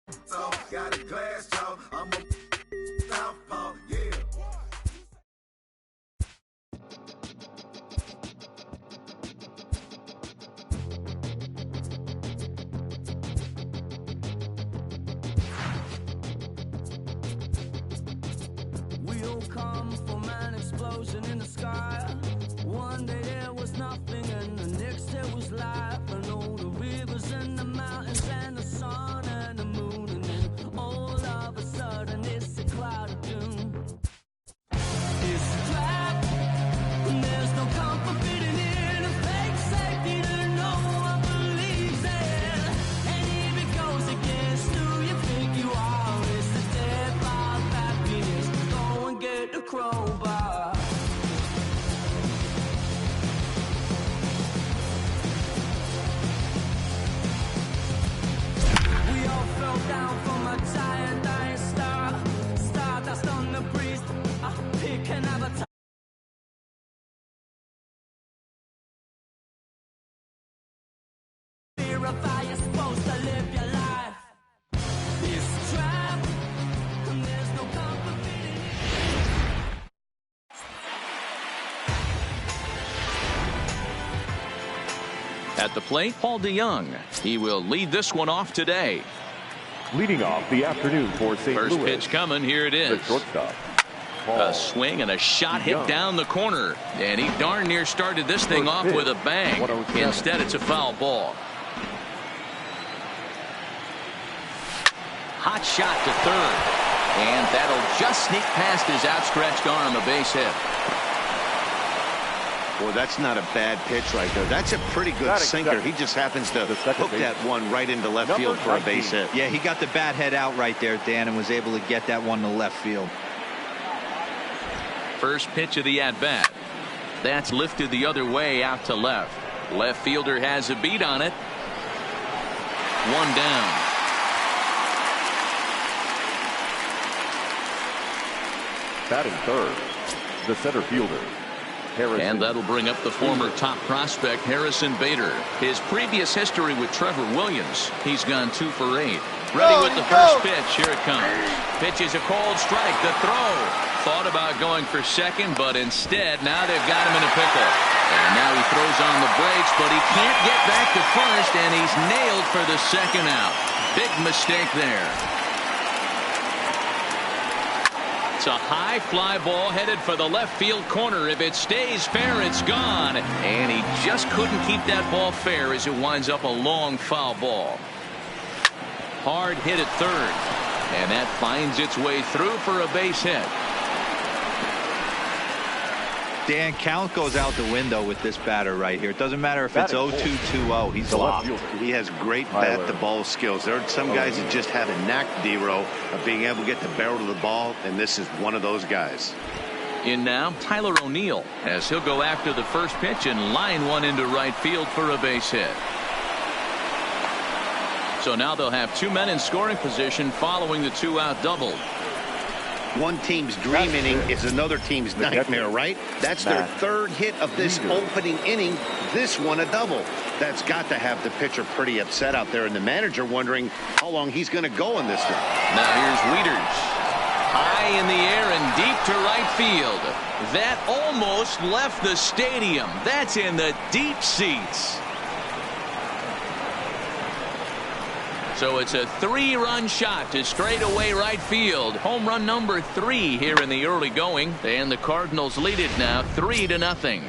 So, got a glass jaw, I'm a southpaw, yeah. We'll come from an explosion in the sky. One day there was nothing and the next there was life. And all the rivers and the mountains and the sun and the moon. And then all of a sudden it's a cloud of doom. It's a trap and there's no comfort fitting in a fake safety that no one believes in. And if it goes against who you think you are, it's the death of happiness. Go and get the crowbar. We all fell down from a giant dying star. Stardust on the breeze. Pick an avatar. Verify you're supposed to live your life. It's a trap, and there's no comfort fitting in. At the plate, Paul DeJong. He will lead this one off today. Leading off the afternoon for St. First Louis, pitch coming. Here it the is. shortstop, A Paul swing and a shot hit DeJong. down the corner. And he darn near started this thing First off pitch, with a bang. 107. Instead, it's a foul ball. Hot shot to third. And that'll just sneak past his outstretched arm, a base hit. Boy, that's not a bad pitch right there. That's a pretty good Batting sinker. second. He just happens to The second hook base. that one right into left Number field for a 19. base hit. Yeah, he got the bat head out right there, Dan, and was able to get that one to left field. First pitch of the at-bat. That's lifted the other way out to left. Left fielder has a beat on it. One down. batting third, the center fielder, Harrison. And that'll bring up the former top prospect Harrison Bader. His previous history with Trevor Williams. He's gone 2 for 8. Ready with the first pitch. Here it comes. Pitch is a called strike. The throw. Thought about going for second, but instead now they've got him in a pickle. And now he throws on the brakes, but he can't get back to first, and he's nailed for the second out. Big mistake there. It's a high fly ball headed for the left field corner. If it stays fair, it's gone. And he just couldn't keep that ball fair as it winds up a long foul ball. Hard hit at third. And that finds its way through for a base hit. Dan, count goes out the window with this batter right here. It doesn't matter if it's Batting 0-2-2-0. He's the left locked. fielder, He has great Tyler bat-to-ball skills. There are some guys that just have a knack, D-Row, of being able to get the barrel of the ball, and this is one of those guys. In now, Tyler O'Neill, as he'll go after the first pitch and line one into right field for a base hit. So now they'll have 2 men in scoring position following the 2-out double. One team's dream inning is another team's nightmare, right? That's their third hit of this opening inning. This one a double. That's got to have the pitcher pretty upset out there, and the manager wondering how long he's going to go in this one. Now here's Wieters. High in the air and deep to right field. That almost left the stadium. That's in the deep seats. So it's a 3-run shot to straightaway right field. Home run number 3 here in the early going. And the Cardinals lead it now 3-0.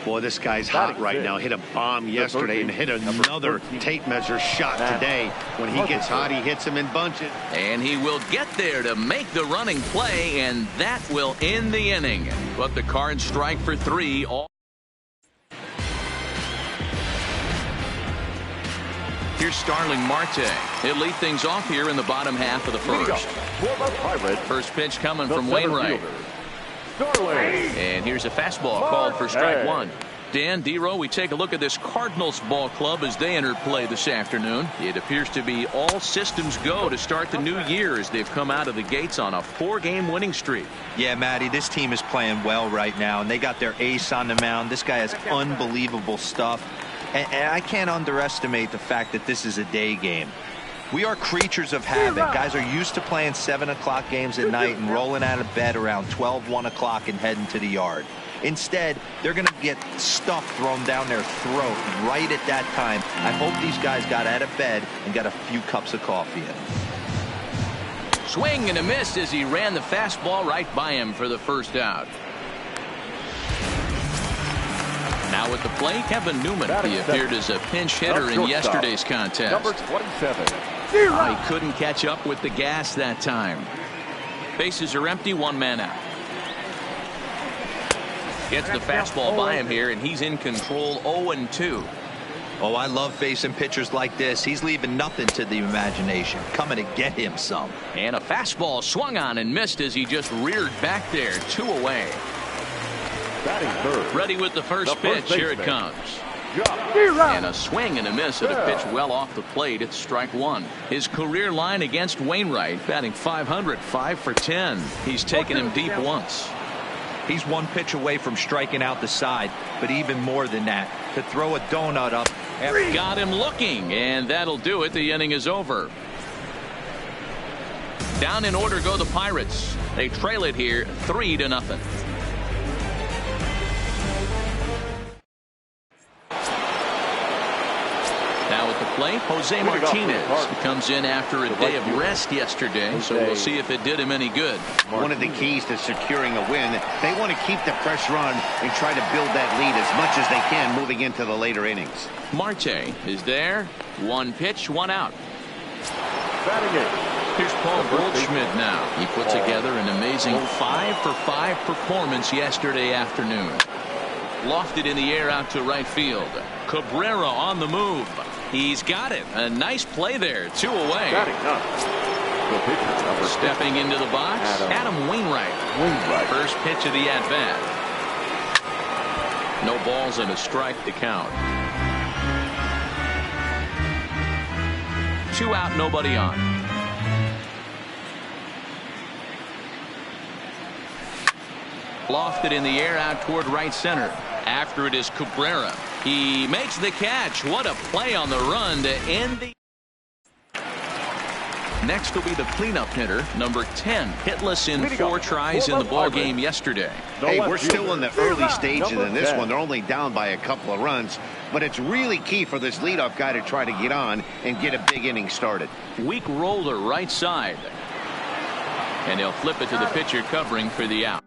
Boy, this guy's hot right now. Hit a bomb yesterday and hit another tape measure shot today. When he gets hot, he hits him in bunches. And he will get there to make the running play, and that will end the inning. But the Cards strike for 3. Here's Starling Marte. He'll lead things off here in the bottom half of the first. First pitch coming from Wainwright. And here's a fastball called for strike 1. Dan, D-Row, we take a look at this Cardinals ball club as they enter play this afternoon. It appears to be all systems go to start the new year as they've come out of the gates on a 4-game winning streak. Yeah, Matty, this team is playing well right now, and they got their ace on the mound. This guy has unbelievable stuff. And I can't underestimate the fact that this is a day game. We are creatures of habit. Guys are used to playing 7 o'clock games at night and rolling out of bed around 12, 1 o'clock and heading to the yard. Instead, they're going to get stuff thrown down their throat right at that time. I hope these guys got out of bed and got a few cups of coffee in them. Swing and a miss as he ran the fastball right by him for the first out. Now at the plate, Kevin Newman. He appeared as a pinch hitter in yesterday's contest. Number 27. He couldn't catch up with the gas that time. Bases are empty, 1 man out. Gets the fastball by him here, and he's in control 0-2. Oh, I love facing pitchers like this. He's leaving nothing to the imagination. Coming to get him some. And a fastball swung on and missed as he just reared back there, 2 away. Batting third. Ready with the first pitch. Here it comes. And a swing and a miss at a pitch well off the plate. It's strike 1. His career line against Wainwright, batting .500, 5 for 10. He's taken him deep once. He's 1 pitch away from striking out the side, but even more than that, to throw a donut up. Got him looking, and that'll do it. The inning is over. Down in order go the Pirates. They trail it here 3-0. Now at the plate, Jose Martinez. He comes in after a day of rest yesterday, so we'll see if it did him any good. One of the keys to securing a win, they want to keep the pressure on and try to build that lead as much as they can moving into the later innings. Marte is there. 1 pitch, 1 out. Batting it. Here's Paul Goldschmidt now. He put together an amazing 5-for-5 performance yesterday afternoon. Lofted in the air out to right field. Cabrera on the move. He's got it. A nice play there. 2 away. The pitcher, number Stepping into the box, Adam Wainwright. First pitch of the at-bat. No balls and a strike to count. 2 out, nobody on. Lofted in the air out toward right center. After it is Cabrera. He makes the catch. What a play on the run to end the. Next will be the cleanup hitter, number 10, hitless in 4 tries in the ball game yesterday. Hey, we're still in the early stages in this one. They're only down by a couple of runs, but it's really key for this leadoff guy to try to get on and get a big inning started. Weak roller right side. And they'll flip it to the pitcher covering for the out.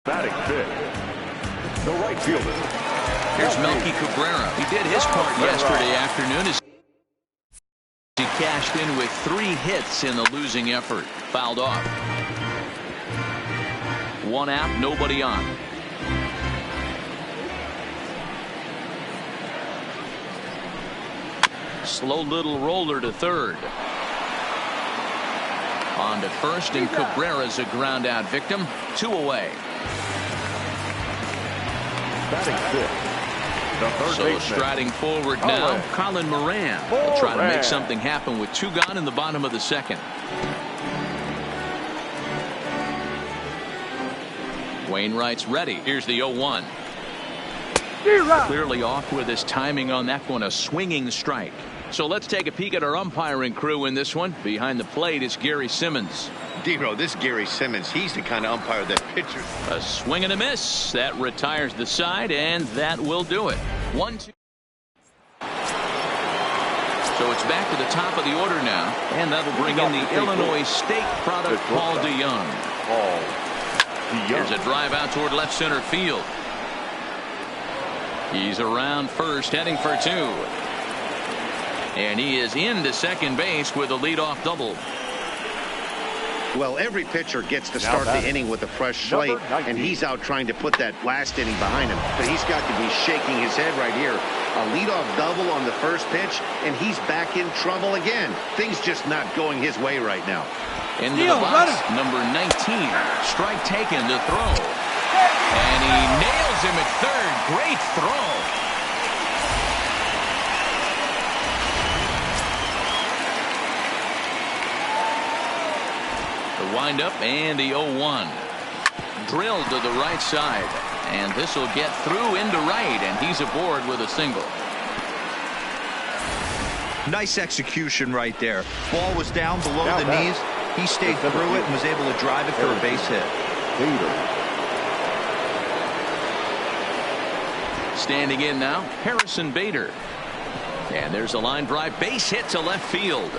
Batting fifth, the right fielder. Here's Melky Cabrera. He did his part yesterday afternoon as he cashed in with 3 hits in the losing effort. Fouled off. 1 out, nobody on. Slow little roller to third. On to first, and Cabrera's a ground out victim. 2 away. Batting fifth, the third So baseman. striding forward now, Colin Moran will try to make something happen with 2 gone in the bottom of the second. Wainwright's ready. Here's the 0-1. Clearly off with his timing on that one, a swinging strike. So let's take a peek at our umpiring crew in this one. Behind the plate is Gary Simmons. Dero, this Gary Simmons, he's the kind of umpire that pitchers. A swing and a miss. That retires the side, and that will do it. 1-2. So it's back to the top of the order now, and that'll bring in the Illinois State product, Paul DeYoung. Here's a drive out toward left center field. He's around first, heading for 2. And he is into second base with a leadoff double. Well, every pitcher gets to start the inning with a fresh slate, and he's out trying to put that last inning behind him. But he's got to be shaking his head right here. A leadoff double on the first pitch, and he's back in trouble again. Things just not going his way right now. Into the box, number 19. Strike taken to throw. And he nails him at third. Great throw. The windup and the 0-1. Drilled to the right side. And this will get through into right, and he's aboard with a single. Nice execution right there. Ball was down below the knees. He stayed through it and was able to drive it for a base hit. Standing in now, Harrison Bader. And there's a line drive, base hit to left field.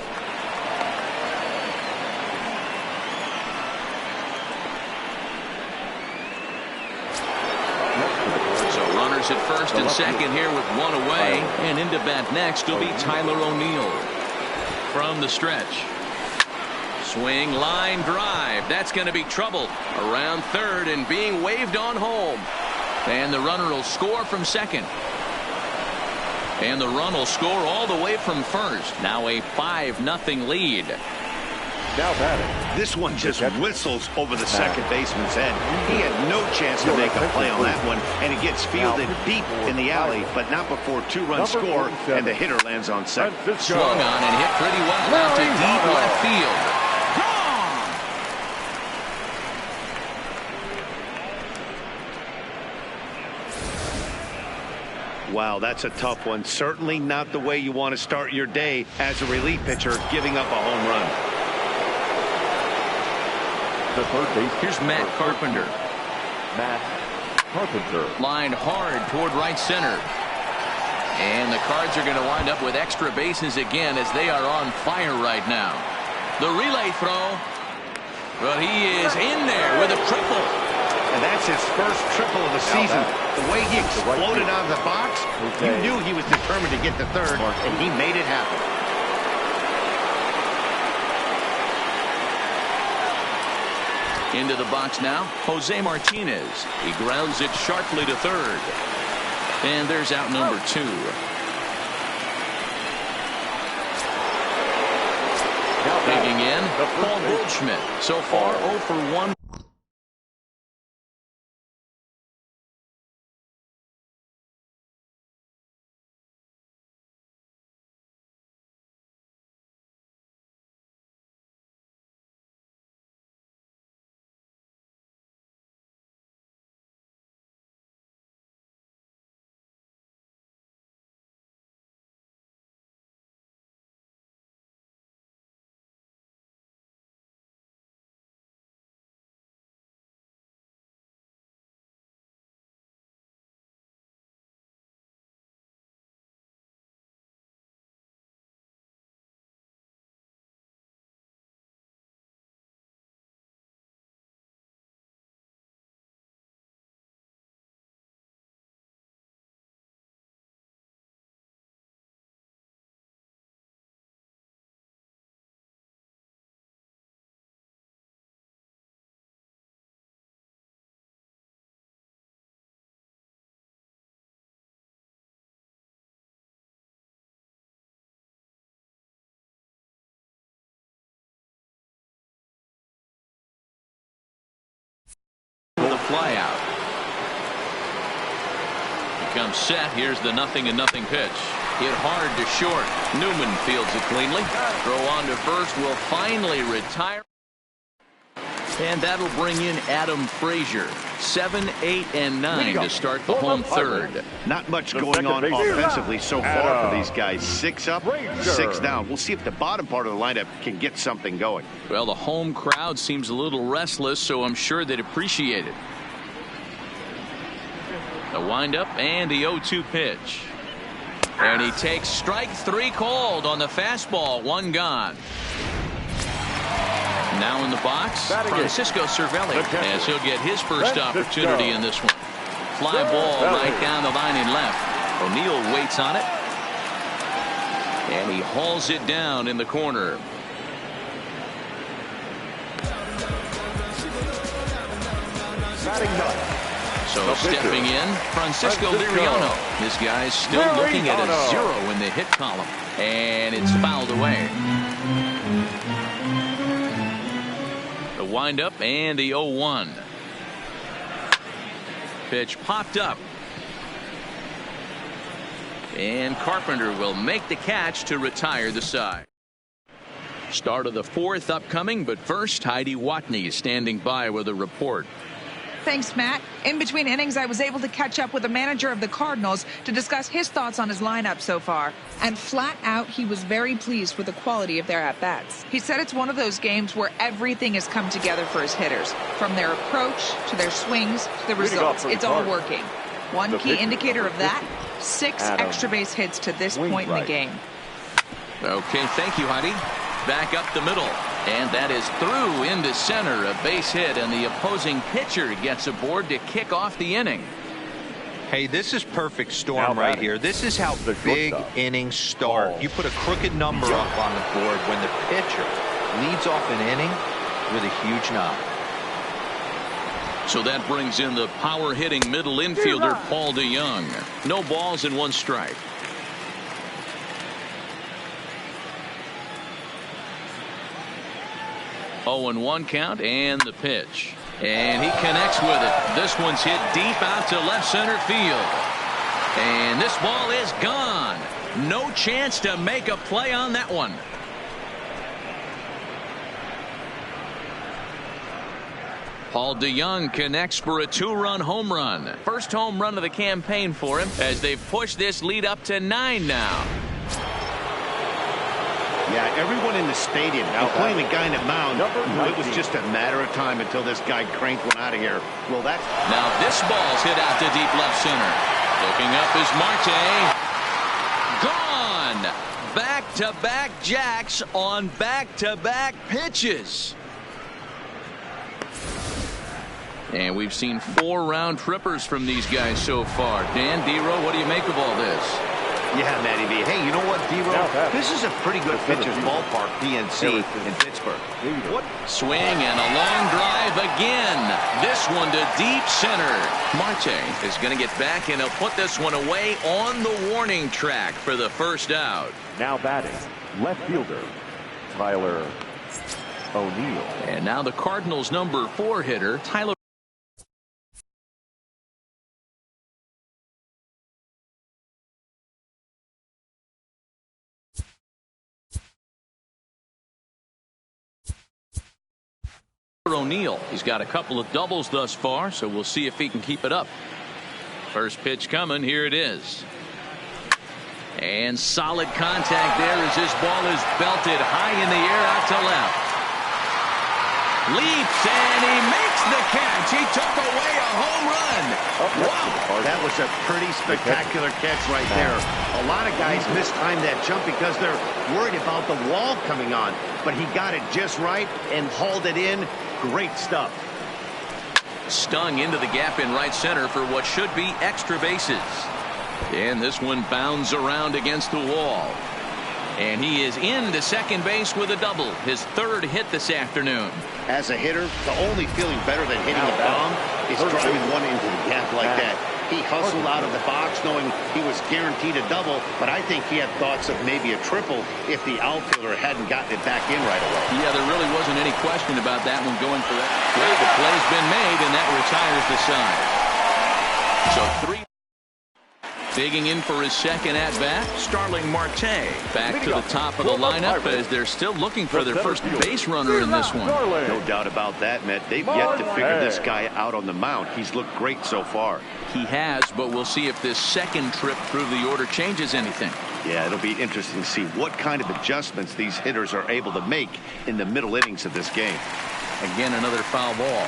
So runners at first and second here with 1 away. And into bat next will be Tyler O'Neill. From the stretch. Swing, line drive. That's going to be trouble. Around third and being waved on home. And the runner will score from second. And the run will score all the way from first. Now a 5-0 lead. Now batting. This one just whistles over the second baseman's head. He had no chance to make a play on that one, and it gets fielded deep in the alley, but not before 2-run score, and the hitter lands on second. Swung on and hit pretty well out to deep left field. Wow, that's a tough one. Certainly not the way you want to start your day as a relief pitcher, giving up a home run. The third base. Here's Matt Carpenter. Matt Carpenter. Lined hard toward right center. And the Cards are going to wind up with extra bases again as they are on fire right now. The relay throw. But he is in there with a triple. And that's his first triple of the season. The way he exploded out of the box, you knew he was determined to get to third, and he made it happen. Into the box now, Jose Martinez. He grounds it sharply to third. And there's out number 2. Digging in, Paul Goldschmidt. So far 0 for 1. flyout. He comes set. Here's the 0-0 pitch. Hit hard to short. Newman fields it cleanly. Throw on to first will finally retire. And that'll bring in Adam Frazier. 7, 8, and 9 to start the home third. Not much going on offensively so far for these guys. 6 up, 6 down. We'll see if the bottom part of the lineup can get something going. Well, the home crowd seems a little restless, so I'm sure they'd appreciate it. The windup and the 0-2 pitch. And he takes strike 3 called on the fastball. 1 gone. Now in the box, Francisco Cervelli, as he'll get his first opportunity in this one. Fly ball right down the line and left. O'Neill waits on it. And he hauls it down in the corner. So stepping in, Francisco Liriano. This guy's still looking at a 0 in the hit column. And it's fouled away. The windup and the 0-1. Pitch popped up. And Carpenter will make the catch to retire the side. Start of the 4th upcoming, but first Heidi Watney standing by with a report. Thanks, Matt. In between innings, I was able to catch up with the manager of the Cardinals to discuss his thoughts on his lineup so far. And flat out, he was very pleased with the quality of their at-bats. He said it's one of those games where everything has come together for his hitters. From their approach, to their swings, to the results. It's all working. One key indicator of that, 6 extra base hits to this point in the game. Okay, thank you, Heidi. Back up the middle. And that is through into center, a base hit, and the opposing pitcher gets aboard to kick off the inning. Hey, this is perfect storm right here. This is how big innings start. You put a crooked number up on the board when the pitcher leads off an inning with a huge knock. So that brings in the power-hitting middle infielder, Paul DeJong. No balls and 1 strike. 0-1 count and the pitch. And he connects with it. This one's hit deep out to left center field. And this ball is gone. No chance to make a play on that one. Paul DeJong connects for a 2-run home run. First home run of the campaign for him as they've pushed this lead up to 9 now. Yeah, everyone in the stadium, including the guy in the mound, it was just a matter of time until this guy cranked one out of here. Well, that's... Now this ball's hit out to deep left center. Looking up is Marte. Gone! Back-to-back jacks on back-to-back pitches. And we've seen 4 round trippers from these guys so far. Dan, D-Row, what do you make of all this? Yeah, Matty B. Hey, you know what, D-Row? This is a pretty good pitcher's ballpark, PNC, in Pittsburgh. What? Swing and a long drive again. This one to deep center. Marte is going to get back, and he'll put this one away on the warning track for the first out. Now batting, left fielder, Tyler O'Neill. And now the Cardinals' number 4 hitter, Tyler. O'Neill. He's got a couple of doubles thus far, so we'll see if he can keep it up. First pitch coming. Here it is. And solid contact there as this ball is belted high in the air out to left. Leaps and he makes the catch. He took away a home run. Wow. That was a pretty spectacular catch right there. A lot of guys mistime that jump because they're worried about the wall coming on. But he got it just right and hauled it in. Great stuff. Stung into the gap in right center for what should be extra bases. And this one bounds around against the wall. And he is into second base with a double. His 3rd hit this afternoon. As a hitter, the only feeling better than hitting a bomb is driving one into the gap like that. He hustled out of the box knowing he was guaranteed a double, but I think he had thoughts of maybe a triple if the outfielder hadn't gotten it back in right away. Yeah, there really wasn't any question about that one going for that. Well, the play's been made, and that retires the side. So 3. Digging in for his second at-bat, Starling Marte. Back to the top of the lineup as they're still looking for their first base runner in this one. No doubt about that, Matt. They've yet to figure this guy out on the mound. He's looked great so far. He has, but we'll see if this second trip through the order changes anything. Yeah, it'll be interesting to see what kind of adjustments these hitters are able to make in the middle innings of this game. Again, another foul ball.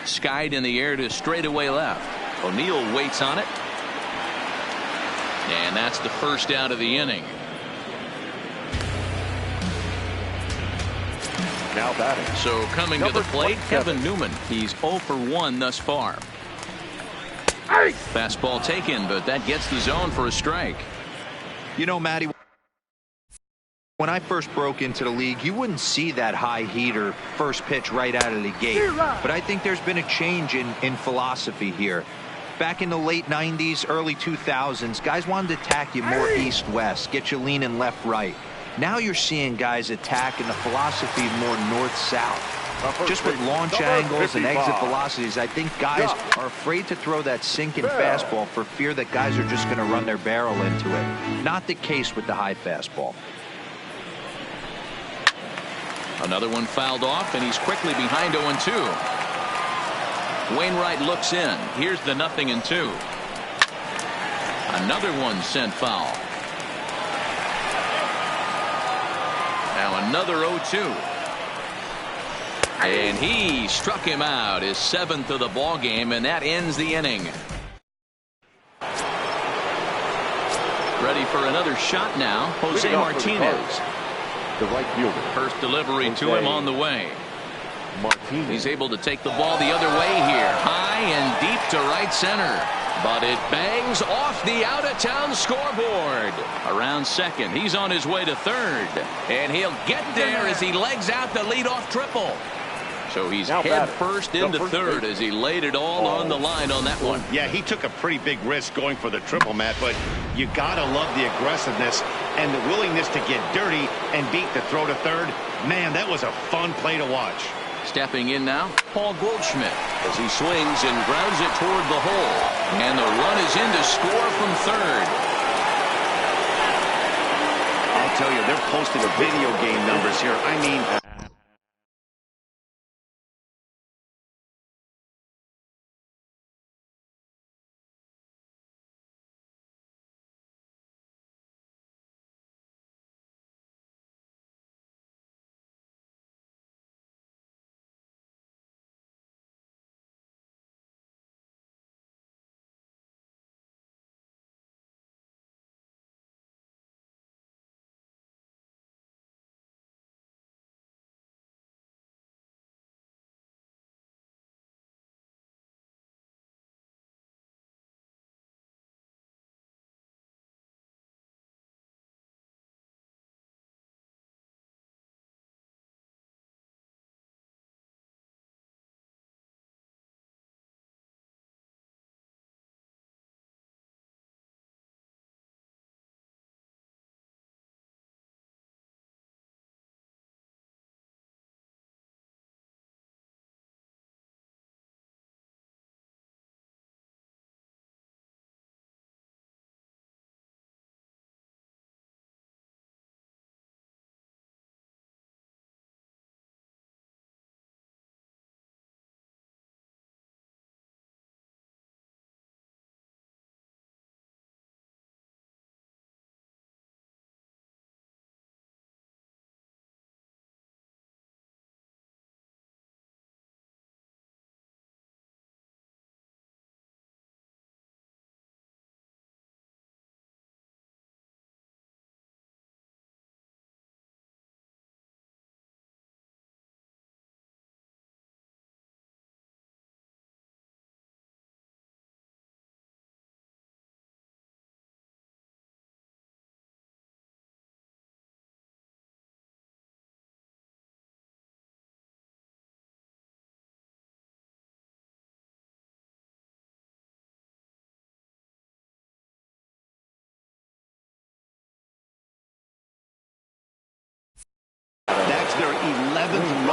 Skied in the air to straightaway left. O'Neill waits on it. And that's the first out of the inning. Now batting. So coming to the plate, Kevin Newman. He's 0 for 1 thus far. Fastball taken, but that gets the zone for a strike. You know, Matty, when I first broke into the league, you wouldn't see that high heater first pitch right out of the gate. But I think there's been a change in philosophy here. Back in the late 90s, early 2000s, guys wanted to attack you more east-west, get you leaning left-right. Now you're seeing guys attack in the philosophy more north-south. Just with launch angles and exit velocities, I think guys are afraid to throw that sinking fastball for fear that guys are just going to run their barrel into it. Not the case with the high fastball. Another one fouled off, and he's quickly behind 0-2. Wainwright looks in. Here's the 0-2. Another one sent foul. Now another 0-2. And he struck him out, his 7th of the ball game, and that ends the inning. Ready for another shot now, Jose Martinez. The right fielder. First delivery to him on the way. Martinez. He's able to take the ball the other way here. High and deep to right center. But it bangs off the out-of-town scoreboard. Around second. He's on his way to third. And he'll get there as he legs out the leadoff triple. So he's head first into third as he laid it all on the line on that one. Yeah, he took a pretty big risk going for the triple, Matt, but you got to love the aggressiveness and the willingness to get dirty and beat the throw to third. Man, that was a fun play to watch. Stepping in now, Paul Goldschmidt as he swings and grounds it toward the hole. And the run is in to score from third. I'll tell you, they're posting video game numbers here. I mean,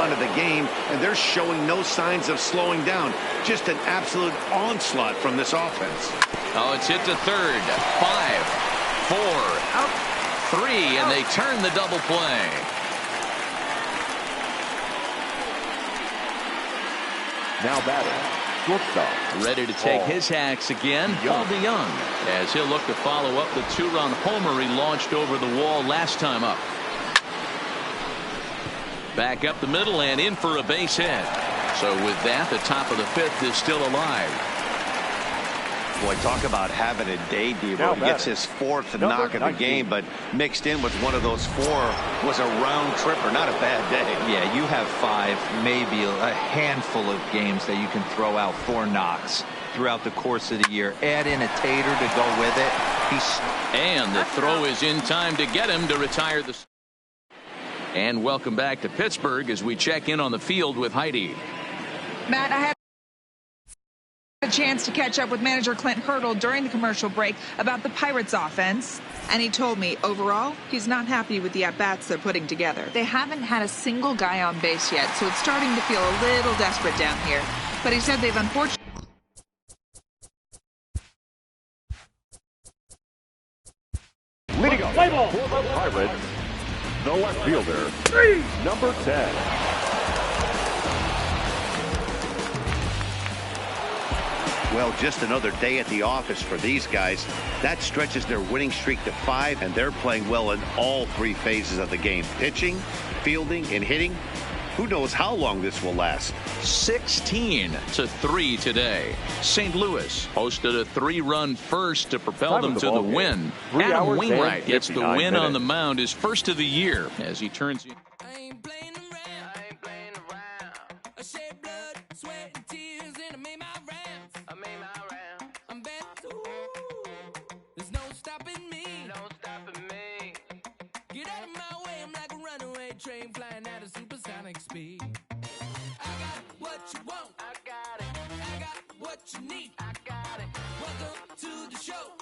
run of the game, and they're showing no signs of slowing down. Just an absolute onslaught from this offense. Oh, it's hit to third. 5, 4, 3, and they turn the double play. Now batting, shortstop. Ready to take his hacks again, Paul DeJong, as he'll look to follow up the 2-run homer he launched over the wall last time up. Back up the middle and in for a base hit. So with that, the top of the 5th is still alive. Boy, talk about having a day, Devo. He gets his 4th knock of the game, but mixed in with one of those 4 was a round tripper. Not a bad day. Yeah, you have 5, maybe a handful of games that you can throw out 4 knocks throughout the course of the year. Add in a tater to go with it. And the throw is in time to get him to retire the. And welcome back to Pittsburgh as we check in on the field with Heidi. Matt, I had a chance to catch up with manager Clint Hurdle during the commercial break about the Pirates offense, and he told me overall he's not happy with the at-bats they're putting together. They haven't had a single guy on base yet, so it's starting to feel a little desperate down here. But he said they've unfortunately Leading off for the Pirates, the left fielder, number 10. Well, just another day at the office for these guys. That stretches their winning streak to 5, and they're playing well in all 3 phases of the game. Pitching, fielding, and hitting. Who knows how long this will last. 16-3 today. St. Louis posted a 3-run first to propel them to the win. Adam Wainwright gets the win on the mound, his first of the year, as he turns in. Train flying at a supersonic speed. I got what you want. I got it. I got what you need. I got it. Welcome to the show.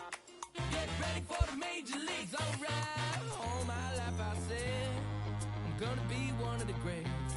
Get ready for the major leagues. All right. All my life I said I'm gonna be one of the greats.